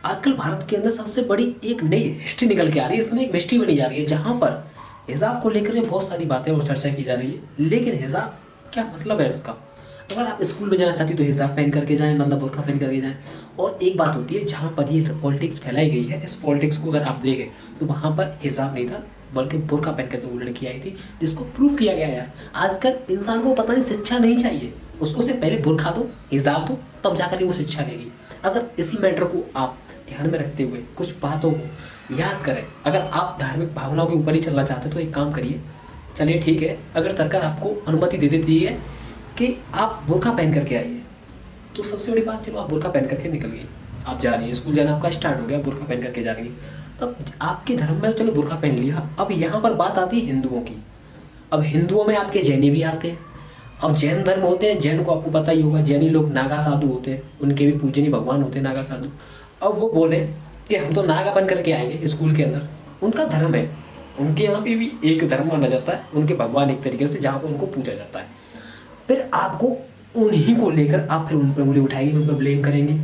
आजकल भारत के अंदर सबसे बड़ी एक नई हिस्ट्री निकल के आ रही है। इसमें एक मिस्ट्री बनी जा रही है जहाँ पर हिजाब को लेकर बहुत सारी बातें और चर्चा की जा रही है। लेकिन हिजाब क्या मतलब है इसका? अगर आप स्कूल में जाना चाहती हो तो हिजाब पहन करके जाएं, मतलब बुर्का पहन करके जाएं। और एक बात होती है जहाँ पर ये पॉलिटिक्स फैलाई गई है, इस पॉलिटिक्स को अगर आप देखें तो वहाँ पर हिजाब नहीं था बल्कि बुर्का पहन करके वो लड़की आई थी, जिसको प्रूफ किया गया। यार आजकल इंसान को पता नहीं शिक्षा नहीं चाहिए, उसको से पहले बुर्का दो, हिजाब दो, तब जाकर वो शिक्षा लेगी। अगर इसी मैटर को आप ध्यान में रखते हुए कुछ बातों को याद करें, अगर आप धार्मिक भावनाओं के ऊपर ही चलना चाहते हैं तो एक काम करिए। चलिए ठीक है, अगर सरकार आपको अनुमति दे देती है कि आप बुर्का पहन करके आइए, तो सबसे बड़ी बात, चलो आप बुर्का पहन करके निकल गई, आप जा रही है, स्कूल जाना आपका स्टार्ट हो गया, बुर्का पहन करके जा रही है, तब आपके धर्म में चलो बुर्का पहन लिया। अब यहाँ पर बात आती है हिंदुओं की। अब हिंदुओं में आपके जैनी भी आते हैं। अब जैन धर्म होते हैं, जैन को आपको पता ही होगा, जैनी लोग नागा साधु होते हैं, उनके भी पूजनीय भगवान होते हैं नागा साधु। अब वो बोले कि हम तो नागा बन करके आएंगे स्कूल के अंदर, उनका धर्म है, उनके यहाँ पे भी एक धर्म माना जाता है, उनके भगवान एक तरीके से जहाँ पर उनको पूजा जाता है। फिर आपको उन्हीं को लेकर आप फिर उन पर उंगली उठाएंगे, उन पर ब्लेम करेंगे।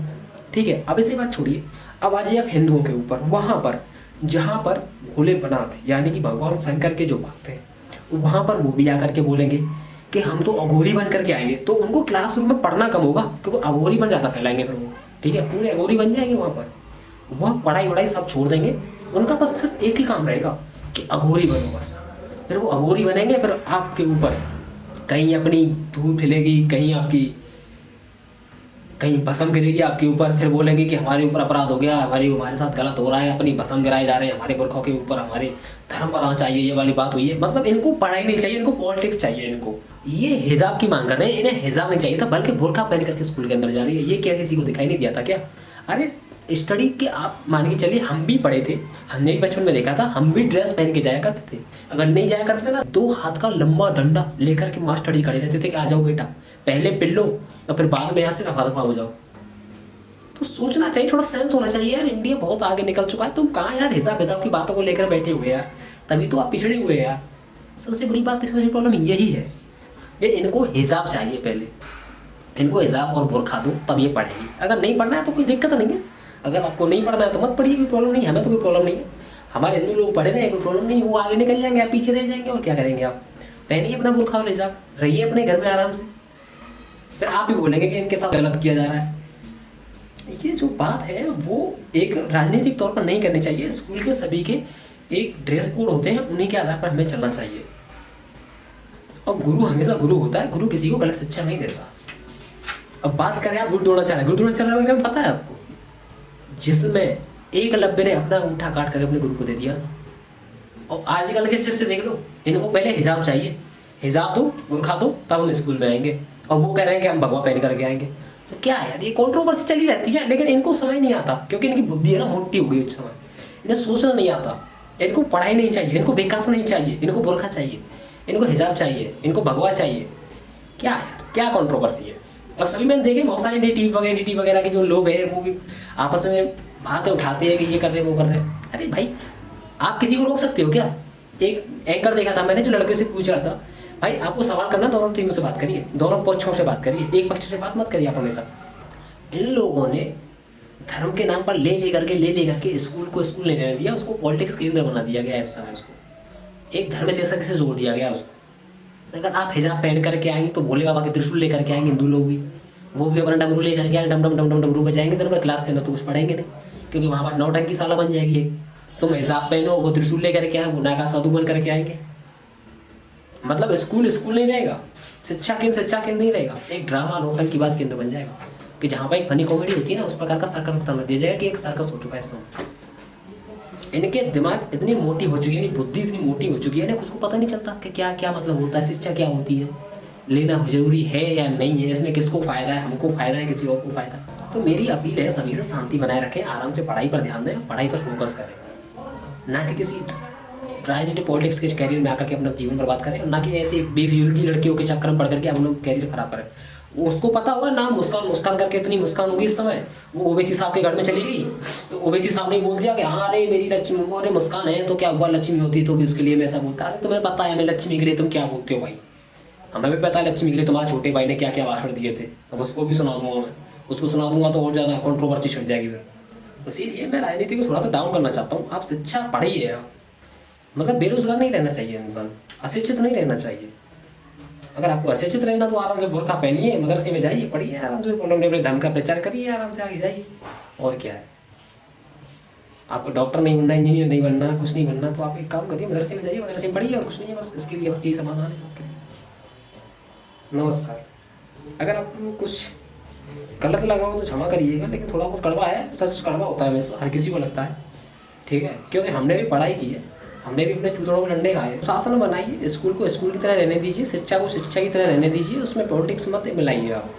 ठीक है, अब इसे बात छोड़िए, अब आ जाइए आप हिंदुओं के ऊपर। वहाँ पर जहाँ पर भोलेनाथ यानी कि भगवान शंकर के जो भक्त हैं, वहाँ पर वो भी आकर के बोलेंगे कि हम तो अघोरी बन करके आएंगे, तो उनको क्लासरूम में पढ़ना कम होगा क्योंकि अघोरी बन ज़्यादा फैलाएंगे फिर वो। ठीक है, पूरे अघोरी बन जाएंगे वहाँ पर, वह पढ़ाई वढ़ाई सब छोड़ देंगे, उनका बस सिर्फ एक ही काम रहेगा कि अघोरी बनो बस। फिर वो अघोरी बनेंगे, फिर आपके ऊपर कहीं अपनी धूल फैलेगी, कहीं भस्म गिरेगी आपके ऊपर, फिर बोलेंगे कि हमारे ऊपर अपराध हो गया, हमारे साथ गलत हो रहा है, अपनी भस्म गिराए जा रहे हैं हमारे बुर्खों के ऊपर, हमारे धर्म पर आना चाहिए, ये वाली बात हुई है। मतलब इनको पढ़ाई नहीं चाहिए, इनको पॉलिटिक्स चाहिए। इनको ये हिजाब की मांग कर रहे हैं, इन्हें हिजाब नहीं चाहिए था बल्कि बुर्का पहन करके स्कूल के अंदर जा रही है। ये क्या किसी को दिखाई नहीं दिया था क्या? अरे स्टडी के आप मान के चलिए, हम भी पढ़े थे, हमने भी बचपन में देखा था, हम भी ड्रेस पहन के जाया करते थे। अगर नहीं जाया करते थे ना, 2 हाथ का लंबा डंडा लेकर के मास्टर जी खड़े रहते थे कि आ जाओ बेटा, पहले पिल लो और फिर बाद में यहाँ से रफा दफा हो जाओ। तो सोचना चाहिए, थोड़ा सेंस होना चाहिए यार। इंडिया बहुत आगे निकल चुका है, तुम कहाँ यार हिसाब हिसाब की बातों को लेकर बैठे हुए यार, तभी तो आप पिछड़े हुए यार। सबसे बड़ी बात, इसमें प्रॉब्लम यही है, ये इनको हिसाब चाहिए। पहले इनको हिजाब और बुर्खा दो, तब ये पढ़ेंगे। अगर नहीं पढ़ना है तो कोई दिक्कत नहीं है, अगर आपको नहीं पढ़ना है तो मत पढ़िए, कोई प्रॉब्लम नहीं है, हमें तो कोई प्रॉब्लम नहीं है। हमारे हिंदू लोग पढ़े रहे, कोई प्रॉब्लम नहीं, वो आगे निकल जाएंगे, आप पीछे रह जाएंगे, और क्या करेंगे आप? पहनिए अपना बुर्खा और हिजाब, रहिए अपने घर में आराम से। फिर आप ही बोलेंगे कि इनके साथ गलत किया जा रहा है। ये जो बात है वो एक राजनीतिक तौर पर नहीं करनी चाहिए। स्कूल के सभी के एक ड्रेस कोड होते हैं, उन्हीं के आधार पर हमें चलना चाहिए। और गुरु हमेशा गुरु होता है, गुरु किसी को गलत शिक्षा नहीं देता। अब बात करें आप गुरुद्वारा चल रहे, गुरुद्वारा चल रहे में पता है आपको, जिसमें एकलव्य ने अपना अंगूठा काट कर अपने गुरु को दे दिया था। और आजकल के शिष्य देख लो, इनको पहले हिजाब चाहिए, हिजाब दो, बुर्खा दो, तब हम स्कूल में आएंगे, और वो कह रहे हैं कि हम भगवा पहन करके आएंगे। तो क्या है यार, ये कंट्रोवर्सी चली रहती है, लेकिन इनको समझ नहीं आता क्योंकि इनकी बुद्धि है ना मोटी हो गई उस समय, इन्हें सोचना नहीं आता। इनको पढ़ाई नहीं चाहिए, इनको विकास नहीं चाहिए, इनको बुर्खा चाहिए, इनको हिजाब चाहिए, इनको भगवा चाहिए। क्या यार, क्या कंट्रोवर्सी है? और सभी मैंने देखे बहुत सारे डी वगैरह के जो लोग हैं वो भी आपस में बातें उठाते हैं कि ये कर रहे हैं वो कर रहे हैं। अरे भाई, आप किसी को रोक सकते हो क्या? एक एंकर देखा था मैंने जो लड़के से पूछ रहा था, भाई आपको सवाल करना, दोनों टीमों से बात करिए, दोनों पक्षों से बात करिए, एक पक्ष से बात मत करिए आप हमेशा। इन लोगों ने धर्म के नाम पर ले करके स्कूल को स्कूल नहीं रहने दिया, उसको पॉलिटिक्स केंद्र बना दिया गया इस समय। उसको एक धर्म से ऐसा जोड़ दिया गया उसको। अगर आप हिजाब पहन करके आएंगे तो भोले बाबा के त्रिशूल लेकर के आएंगे हिंदू लोग भी, वो भी अपना डमरू लेकर के आएंगे, डम डम डम डम डमरू बजाएंगे, तो क्लास के अंदर तो कुछ पढ़ेंगे नहीं, क्योंकि वहाँ पर नौटंकी साला बन जाएगी। तुम हिजाब पहनो, वो त्रिशूल लेकर के आए, वो नागा साधु बन करके आएंगे। मतलब स्कूल नहीं रहेगा, शिक्षा केंद्र नहीं रहेगा, एक ड्रामा नौटंकीबाज केंद्र बन जाएगा कि जहाँ पर एक फनी कॉमेडी होती है ना, उस प्रकार का सर्कस बना दिया जाएगा कि एक सर्कस हो चुका है इस समय। इनके दिमाग इतनी मोटी हो चुकी है, इनकी बुद्धि इतनी मोटी हो चुकी है ना, कुछ को पता नहीं चलता कि क्या क्या मतलब होता है, शिक्षा क्या होती है, लेना जरूरी है या नहीं है, इसमें किसको फायदा है, हमको फायदा है, किसी और को फायदा। तो मेरी अपील है सभी से, शांति बनाए रखें, आराम से पढ़ाई पर ध्यान दें, पढ़ाई पर फोकस करें, ना कि किसी राजनीति पॉलिटिक्स के कैरियर में आकर के अपना जीवन बर्बाद करें, और ना कि ऐसे बेफिजूल की लड़कियों के चक्कर में पढ़ करके अपना कैरियर खराब करें। उसको पता होगा ना, मुस्कान करके इतनी मुस्कान होगी इस समय, वो ओवैसी साहब के घर में चली गई तो ओवैसी साहब ने बोल दिया कि हाँ अरे मेरी लक्ष्मी, अरे मुस्कान है तो क्या हुआ, लक्ष्मी होती तो भी उसके लिए मैं ऐसा बोलता। अरे तुम्हें पता है मैं लक्ष्मी के लिए तुम क्या बोलते हो भाई, हमें भी पता है लक्ष्मी के लिए तुम्हारे छोटे भाई ने क्या क्या भाषण दिए थे, अब उसको भी सुना दूंगा मैं, उसको सुना दूंगा तो और ज़्यादा कंट्रोवर्सी छिड़ जाएगी फिर। इसीलिए मैं राजनीति को थोड़ा सा डाउन करना चाहता हूँ। आप शिक्षा पढ़िए आप, मतलब बेरोजगार नहीं रहना चाहिए इंसान, अशिक्षित नहीं रहना चाहिए। अगर आपको अशिक्षित रहना तो आराम से बुर्का पहनिए, मदरसे में जाइए, पढ़िए आराम से, अपने धर्म का प्रचार करिए, आराम से आगे जाइए। और क्या है, आपको डॉक्टर नहीं बनना, इंजीनियर नहीं बनना, कुछ नहीं बनना, तो आप एक काम करिए, मदरसे में जाइए, मदरसे में पढ़िए, और कुछ नहीं है, बस इसके लिए बस यही समाधान है आपके लिए। नमस्कार। अगर आपको कुछ गलत लगा हो तो क्षमा करिएगा, लेकिन थोड़ा बहुत कड़वा है, सच कड़वा होता है वैसे, हर किसी को लगता है, ठीक है, क्योंकि हमने भी पढ़ाई की है, हमने भी अपने चूतड़ों में डंडे खाए। शासन बनाइए, स्कूल को स्कूल की तरह रहने दीजिए, शिक्षा को शिक्षा की तरह रहने दीजिए, उसमें पॉलिटिक्स मत मिलाइए आप।